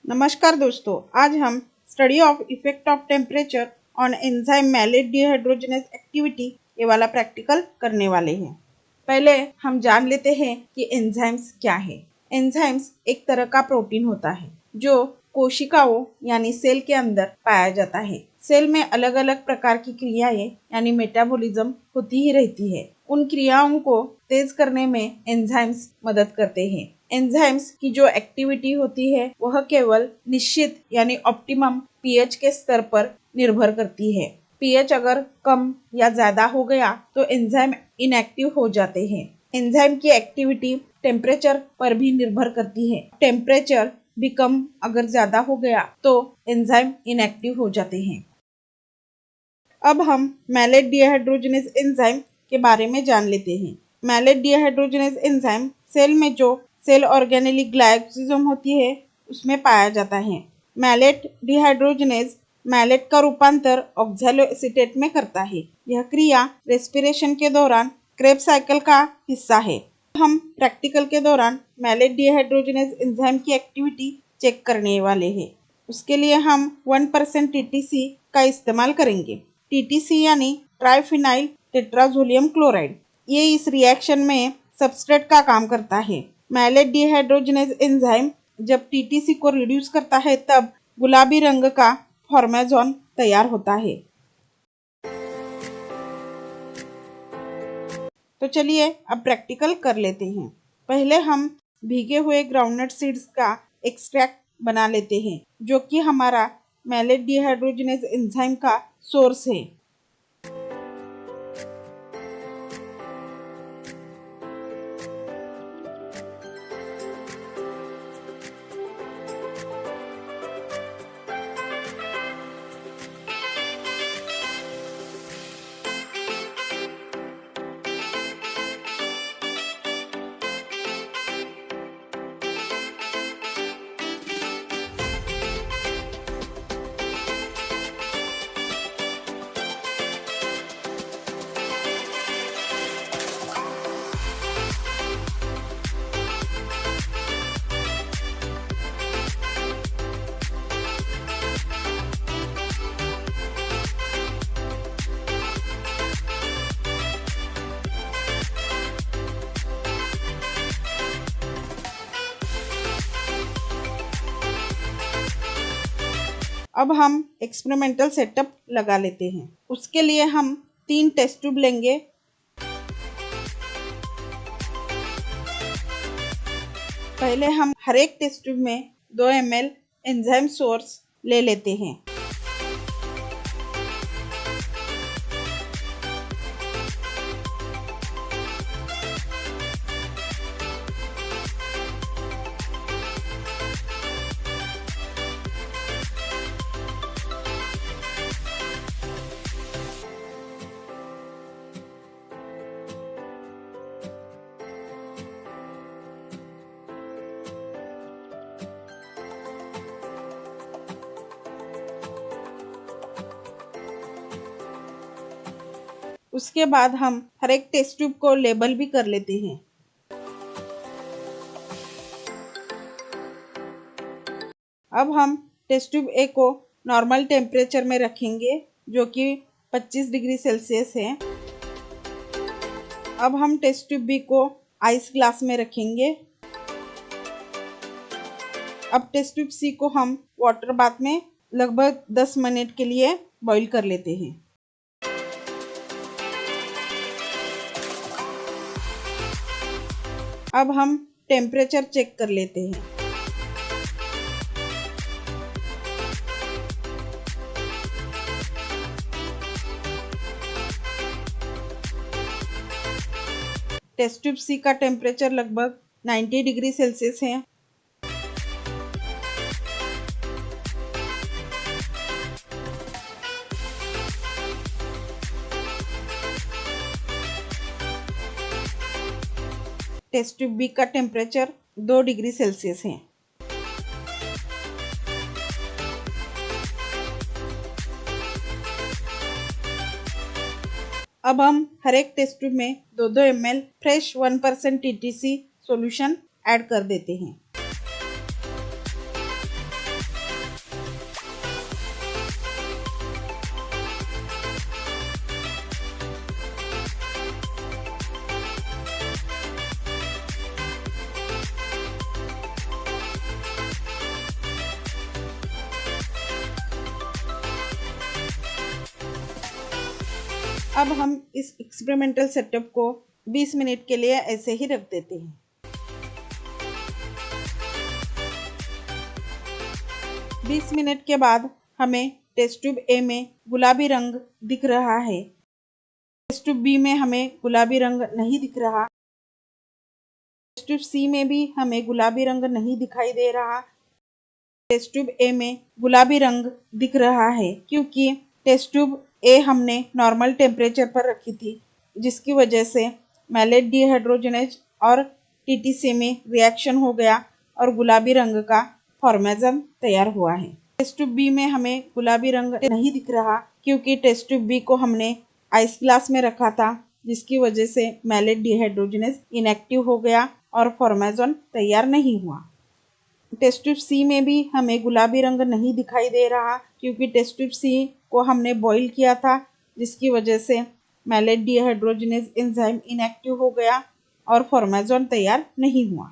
नमस्कार दोस्तों, आज हम study of effect of temperature on enzyme malate dehydrogenase activity ये वाला प्रैक्टिकल करने वाले हैं। पहले हम जान लेते हैं कि एंजाइम्स क्या है। एंजाइम्स एक तरह का प्रोटीन होता है जो कोशिकाओं यानी सेल के अंदर पाया जाता है। सेल में अलग अलग प्रकार की क्रियाएं यानी मेटाबॉलिज्म होती ही रहती है। उन क्रियाओं को तेज करने में एंजाइम्स मदद करते हैं। एंजाइम्स की जो एक्टिविटी होती है वह केवल निश्चित यानी ऑप्टिमम पीएच के स्तर पर निर्भर करती है। पीएच अगर कम या ज्यादा हो गया तो एंजाइम इनएक्टिव हो जाते हैं। एंजाइम की एक्टिविटी टेम्परेचर पर भी निर्भर करती है। टेम्परेचर भी कम अगर ज्यादा हो गया तो एंजाइम इनएक्टिव हो जाते हैं। अब हम मैलेट डिहाइड्रोजनेज एंजाइम के बारे में जान लेते हैं। मैलेट डिहाइड्रोजनेज एंजाइम सेल में जो सेल ऑर्गेनेली ग्लाइकोजिज्म होती है उसमें पाया जाता है। मैलेट डिहाइड्रोजनेज मैलेट का रूपांतर ऑक्सैलोएसीटेट में करता है। यह क्रिया रेस्पिरेशन के दौरान क्रेब्स साइकिल का हिस्सा है। हम प्रैक्टिकल के दौरान मैलेट डिहाइड्रोजनेज एंजाइम की एक्टिविटी चेक करने वाले हैं। उसके लिए हम 1% टीटीसी का इस्तेमाल करेंगे। टीटीसी यानी ट्राइफिनाइल टेट्राजोलियम क्लोराइड। ये इस रिएक्शन में सबस्ट्रेट का काम करता है। मैलेट डिहाइड्रोजनेज एंजाइम जब टीटीसी को रिड्यूस करता है तब गुलाबी रंग का फॉर्मेजोन तैयार होता है। तो चलिए अब प्रैक्टिकल कर लेते हैं। पहले हम भीगे हुए ग्राउंडनट सीड्स का एक्सट्रैक्ट बना लेते हैं जो कि हमारा मैलेट डिहाइड्रोजनेज एंजाइम का सोर्स है। अब हम एक्सपेरिमेंटल सेटअप लगा लेते हैं। उसके लिए हम 3 टेस्ट ट्यूब लेंगे। पहले हम हर एक टेस्ट ट्यूब में 2 ml एंजाइम सोर्स ले लेते हैं। उसके बाद हम हर एक टेस्ट ट्यूब को लेबल भी कर लेते हैं। अब हम टेस्ट ट्यूब ए को नॉर्मल टेम्परेचर में रखेंगे जो कि 25 डिग्री सेल्सियस है। अब हम टेस्ट ट्यूब बी को आइस ग्लास में रखेंगे। अब टेस्ट ट्यूब सी को हम वाटर बाथ में लगभग 10 मिनट के लिए बॉईल कर लेते हैं। अब हम टेम्परेचर चेक कर लेते हैं। टेस्ट ट्यूब सी का टेम्परेचर लगभग 90 डिग्री सेल्सियस है। टेस्ट ट्यूब बी का टेम्परेचर 2 डिग्री सेल्सियस है। अब हम हर एक टेस्ट ट्यूब में 2-2 ml fresh 1% TTC solution add कर देते हैं। अब हम इस एक्सपेरिमेंटल सेटअप को 20 मिनट के लिए ऐसे ही रख देते हैं। 20 मिनट के बाद हमें टेस्ट ट्यूब ए में गुलाबी रंग दिख रहा है। टेस्ट ट्यूब बी में हमें गुलाबी रंग नहीं दिख रहा। टेस्ट ट्यूब सी में भी हमें गुलाबी रंग नहीं दिखाई दे रहा। टेस्ट ट्यूब ए में गुलाबी रंग दिख रहा है क्योंकि टेस्ट ट्यूब ए हमने नॉर्मल टेम्परेचर पर रखी थी, जिसकी वजह से मैलेट डिहाइड्रोजनेज और टीटीसी में रिएक्शन हो गया और गुलाबी रंग का फॉर्मेशन तैयार हुआ है। टेस्ट ट्यूब बी में हमें गुलाबी रंग नहीं दिख रहा क्योंकि टेस्ट ट्यूब बी को हमने आइस ग्लास में रखा था, जिसकी वजह से मैलेट डिहाइड्रोजनेज इनएक्टिव हो गया और फॉर्मेशन तैयार नहीं हुआ। टेस्ट ट्यूब सी में भी हमें गुलाबी रंग नहीं दिखाई दे रहा क्योंकि टेस्ट ट्यूब सी को हमने बॉईल किया था, जिसकी वजह से मैलेट डिहाइड्रोजनेज एंजाइम इनएक्टिव हो गया और फॉर्मेशन तैयार नहीं हुआ।